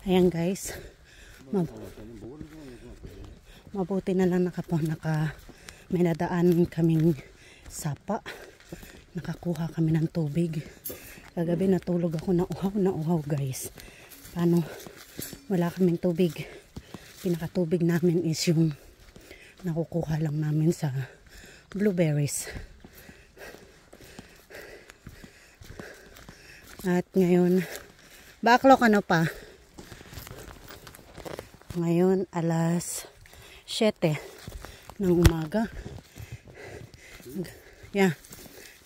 Ayan guys, mabuti na lang may nadaan kaming sapa. Nakakuha kami ng tubig. Kagabi natulog ako na uhaw guys. Paano? Wala kaming tubig. Pinakatubig namin is yung nakukuha lang namin sa blueberries. At ngayon, backlog ano pa? Ngayon, alas 7 ng umaga. Yeah,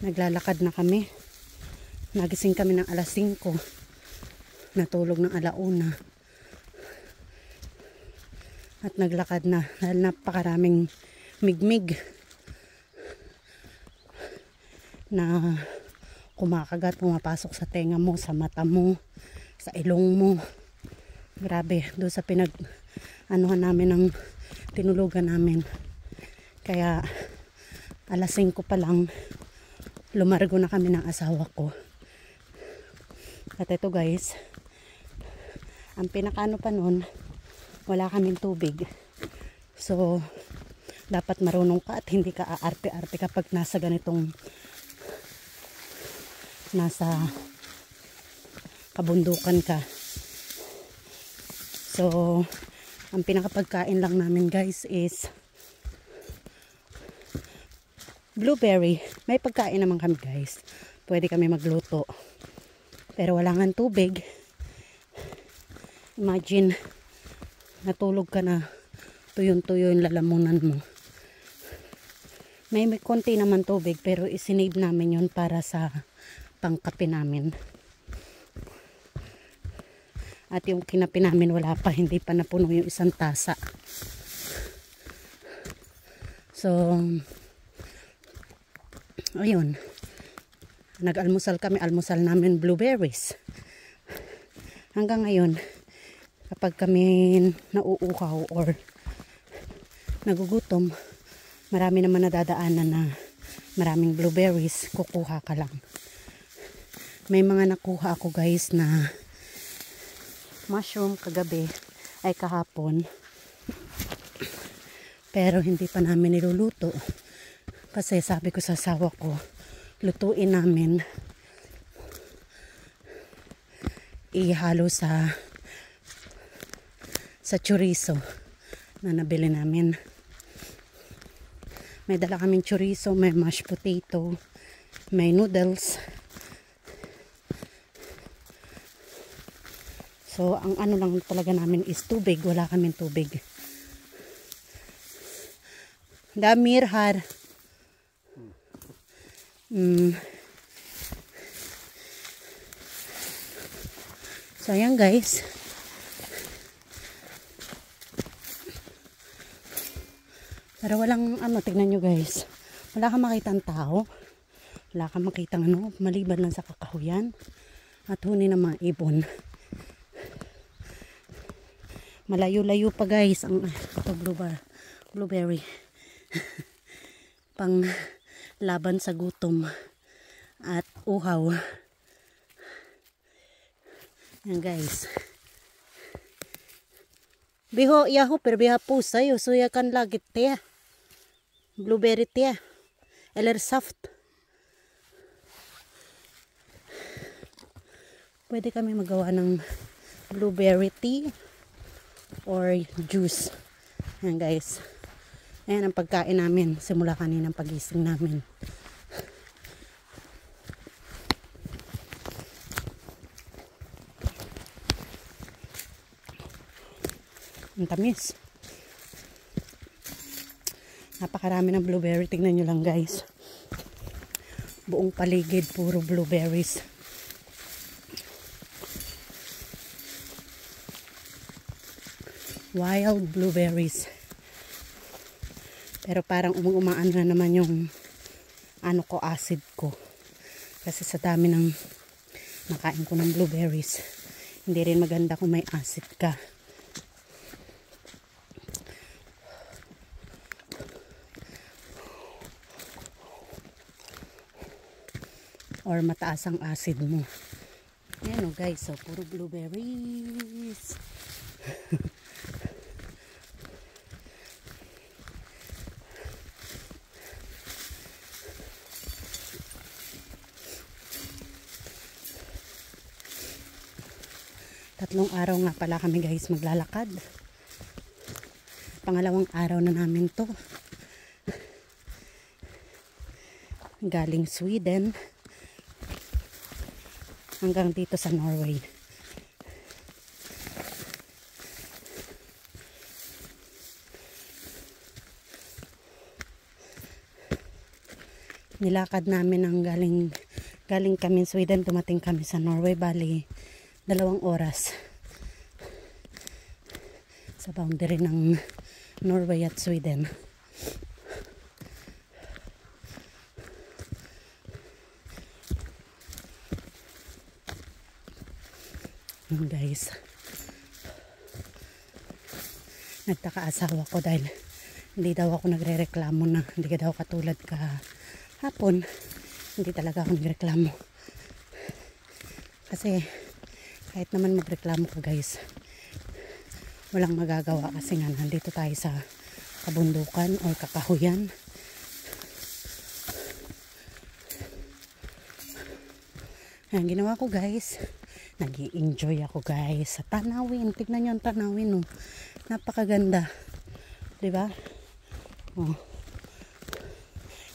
naglalakad na kami. Nagising kami ng alas 5. Natulog ng alauna. At naglakad na. Dahil napakaraming migmig na kumakagat, pumapasok sa tenga mo, sa mata mo, sa ilong mo. Grabe, doon sa anuhan namin ng tinulugan namin. Kaya alas 5 pa lang lumargo na kami ng asawa ko. At ito guys, ang pinakaano pa nun, wala kaming tubig. So dapat marunong ka at hindi ka aarte-arte kapag nasa kabundukan ka. So ang pinakapagkain lang namin guys is blueberry. May pagkain naman kami guys. Pwede kami magluto. Pero wala nga tubig. Imagine, natulog ka na, tuyong-tuyo yung lalamunan mo. May konti naman tubig pero isinave namin yun para sa pangkape namin. At yung kinape namin wala pa, hindi pa napuno yung isang tasa. So ayun, nag-almusal kami. Almusal namin blueberries. Hanggang ngayon, kapag kami nauuhaw or nagugutom, marami naman nadadaanan na maraming blueberries, kukuha ka lang. May mga nakuha ako guys na mushroom kagabi ay kahapon, pero hindi pa namin niluluto kasi sabi ko sa asawa ko, lutuin namin, ihalo sa chorizo na nabili namin. May dala kaming chorizo, may mashed potato, may noodles. So ang ano lang talaga namin is tubig. Wala kaming tubig. Damir har. So ayan guys. Pero walang ano, tignan nyo guys. Wala kang makitang tao. Wala kang makitang ano, maliban lang sa kakahuyan at huni ng mga ibon. Malayo-layo pa guys ang blueberry. Pang laban sa gutom at uhaw. Yan guys. Biho yaho per biha pusa yo suya kan lagit tiya. Blueberry tiya. Eller soft. Pwede kami magawa ng blueberry tea or juice. Yan guys. Ayan ang pagkain namin simula kaninang pagising namin. Ang tamis. Napakarami ng blueberry. Tingnan nyo lang guys. Buong paligid puro blueberries. Wild blueberries. Pero parang umaan na naman yung ano ko, acid ko. Kasi sa dami ng nakain ko ng blueberries. Hindi rin maganda kung may acid ka. Or mataas ang acid mo. Ayan o guys, so puro blueberries. Tatlong araw nga pala kami guys maglalakad. Pangalawang araw na namin to. Galing Sweden hanggang dito sa Norway. Nilakad namin ang galing kami Sweden, dumating kami sa Norway, bali 2 oras sa boundary ng Norway at Sweden. Guys, nagtaka asawa ko dahil hindi daw ako nagrereklamo na hindi ka daw katulad ka hapon. Hindi talaga ako nagreklamo kasi kahit naman magreklamo ka guys, walang magagawa kasi nga nandito tayo sa kabundukan o kakahuyan. Ang ginawa ko guys, nag-i-enjoy ako guys sa tanawin. Tignan nyo ang tanawin, oh. Napakaganda, diba? Oh.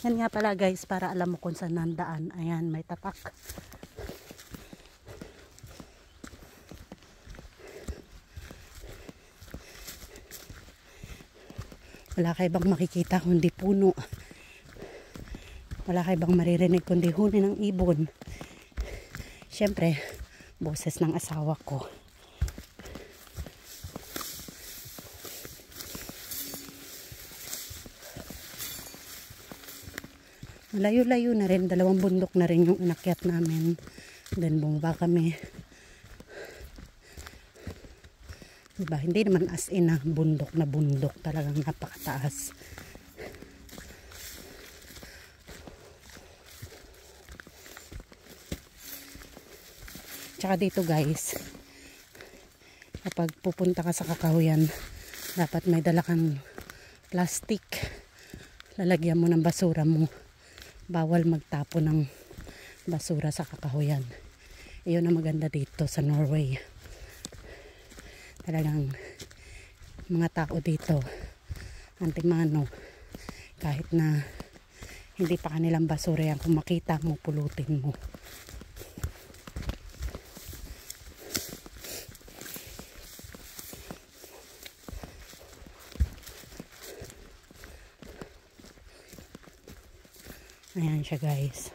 Yan nga pala guys, para alam mo kung saan nandaan. Ayan, may tatak. Wala kayo bang makikita kundi puno. Wala kayo bang maririnig kundi huni ng ibon. Siyempre, boses ng asawa ko. Malayo-layo na rin, 2 bundok na rin yung inakyat namin. Then bumaba kami. Diba? Hindi naman as in na bundok, talagang napakataas. Tsaka dito guys, kapag pupunta ka sa kakahuyan, dapat may dala kang plastic. Lalagyan mo ng basura mo. Bawal magtapo ng basura sa kakahuyan. Iyon ang maganda dito sa Norway. Talagang mga tao dito antimano, kahit na hindi pa kanilang basura yan, kung makita mo pulutin mo. Ayan siya guys.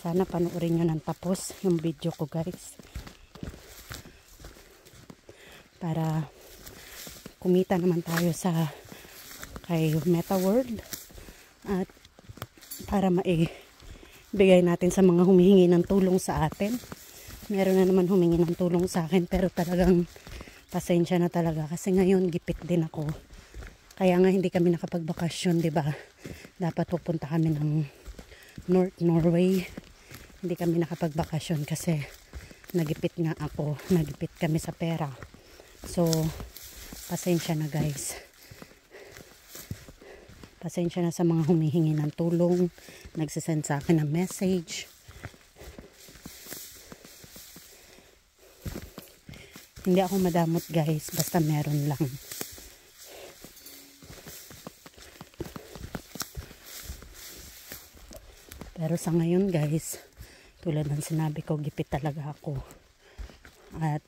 Sana panoorin nyo ng tapos yung video ko guys, para kumita naman tayo sa kay Meta World at para maibigay natin sa mga humihingi ng tulong sa atin. Meron na naman humingi ng tulong sa akin, pero talagang pasensya na talaga kasi ngayon gipit din ako. Kaya nga hindi kami nakapagbakasyon, 'di ba? Dapat pupunta kami ng North Norway. Hindi kami nakapagbakasyon kasi nagipit nga ako, nagipit kami sa pera. So, pasensya na guys. Pasensya na sa mga humihingi ng tulong, nagsisend sa akin ng message. Hindi ako madamot guys, basta meron lang. Pero sa ngayon guys, tulad ng sinabi ko, gipit talaga ako. At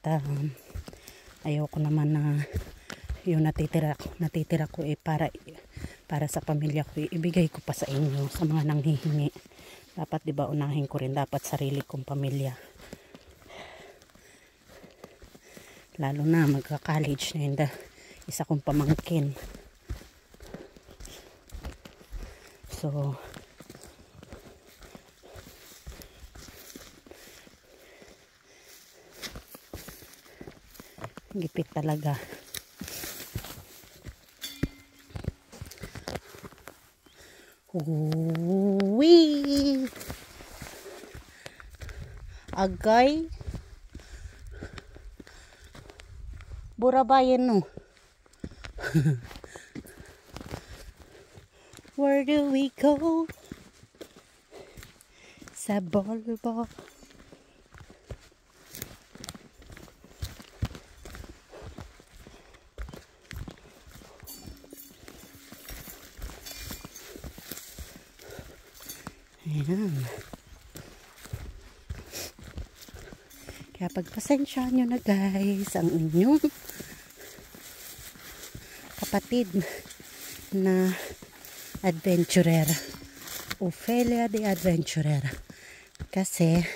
ayoko naman na yung natitira ko para sa pamilya ko, ibigay ko pa sa inyo, sa mga nanghihingi. Dapat 'di ba unahin ko rin dapat sarili kong pamilya. Lalo na magka-college na yun, isa kong pamangkin. So, gipit talaga. Uwi! Agay! Burabayan no. Where do we go? Sa Bolbo. Ayan. Kaya pagpasensya nyo na guys ang inyong kapatid na adventurer. Ophelia the Adventurer. Kasi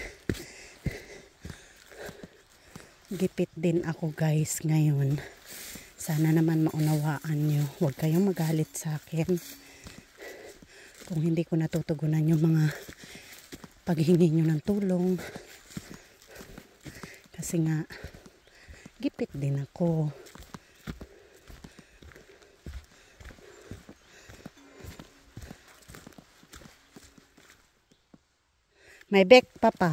gipit din ako guys ngayon. Sana naman maunawaan nyo. Huwag kayong magalit sa akin kung hindi ko natutugunan yung mga paghingi nyo ng tulong. Kasi nga gipit din ako. May bek, papa.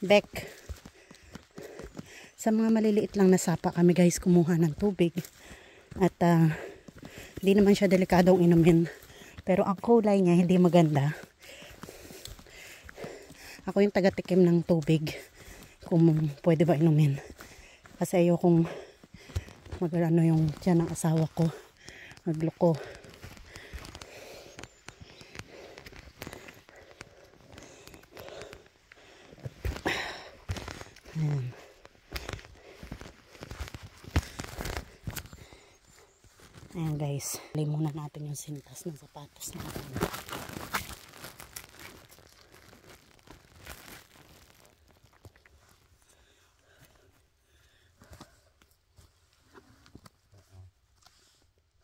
Bek. Sa mga maliliit lang na sapa kami guys kumuha ng tubig. At hindi naman siya delikadong inumin. Pero ang kulay niya hindi maganda. Ako yung taga-tikim ng tubig. Kung pwede ba inumin. Kasi ayokong mag-ano yung tiyan ng asawa ko. Magloko. Ayan. Ayan guys, limunan natin yung sintas ng sapatos natin.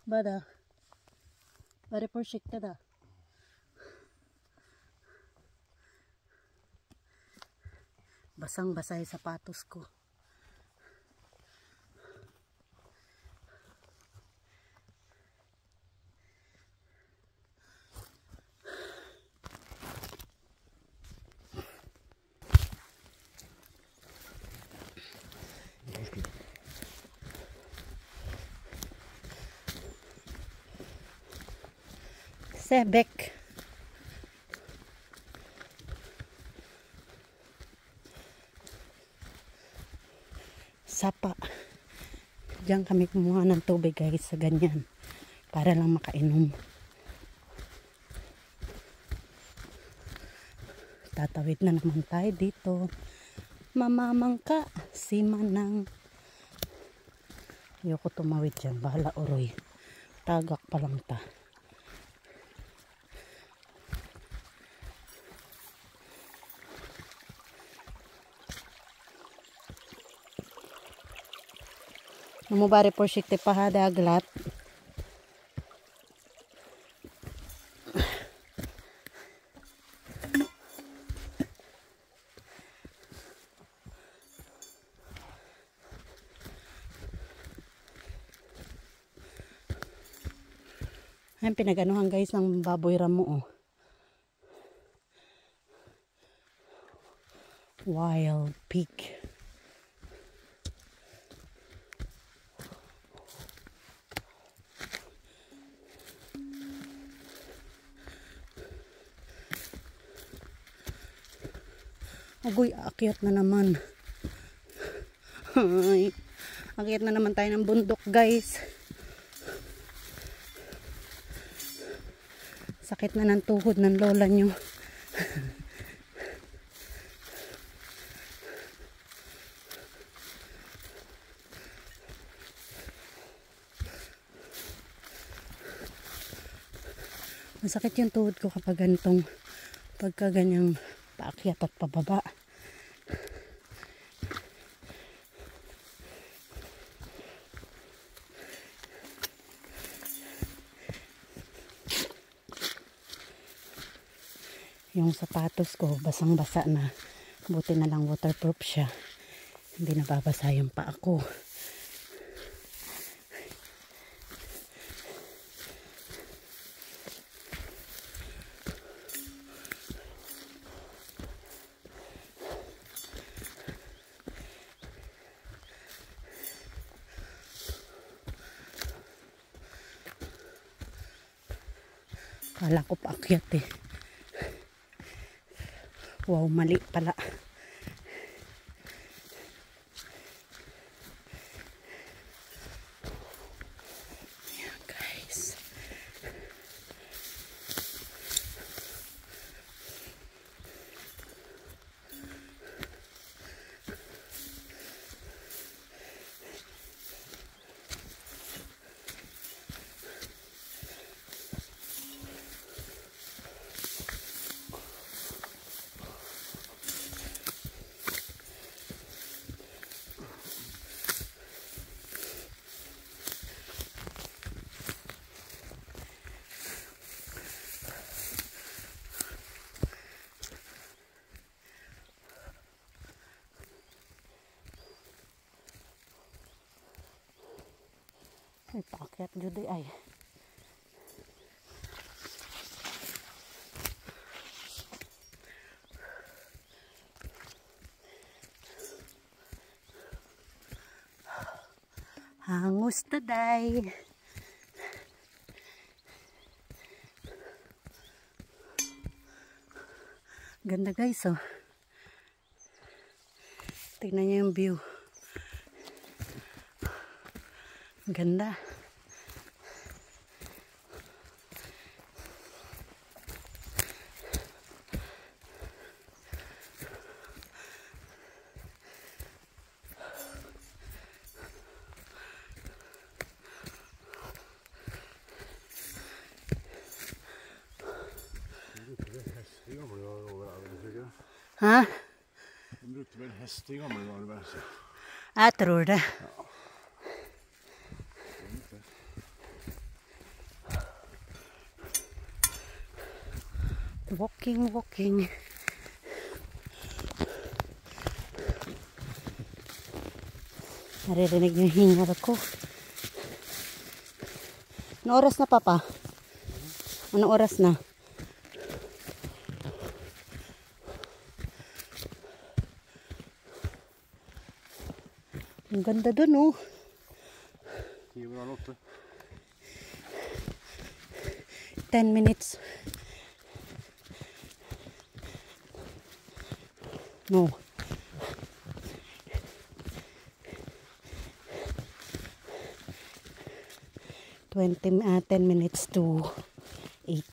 Bada, bada porsikta da. Basang-basa yung sapatos ko. Sebek. Sapa. Diyan kami kumuha ng tubig guys sa ganyan. Para lang makainom. Tatawid na naman tayo dito. Mamamangka si Manang. Ayoko tumawid dyan. Bahala oroy. Tagak pa lang ta. Numubari por sikte pahada aglat. Ayan, pinaganuhan guys ng baboy ramo. Oh. Wild pig. Agoy, akyat na naman. Ay, akyat na naman tayo ng bundok guys. Sakit na ng tuhod ng lola nyo. Masakit yung tuhod ko kapag ganitong pagka ganyang paakyat at pababa. Yung sapatos ko basang-basa na. Buti na lang waterproof siya. Hindi nababasa yung paa ko. Kala ko paakyat eh. Wow, mali pala. Ayan guys. Ay, paakyat jud ay. Hangus na day. Ganda guys oh. Tingnan niyo yung view. Ganda. Hæ? De brukte vel hest i gamle dager. Jeg tror det. Walking, walking. Naririnig yung hingal ko. Anong oras na, Papa? Anong oras na? Ang ganda dun, oh. 10 minutes. No. Ten minutes to 8.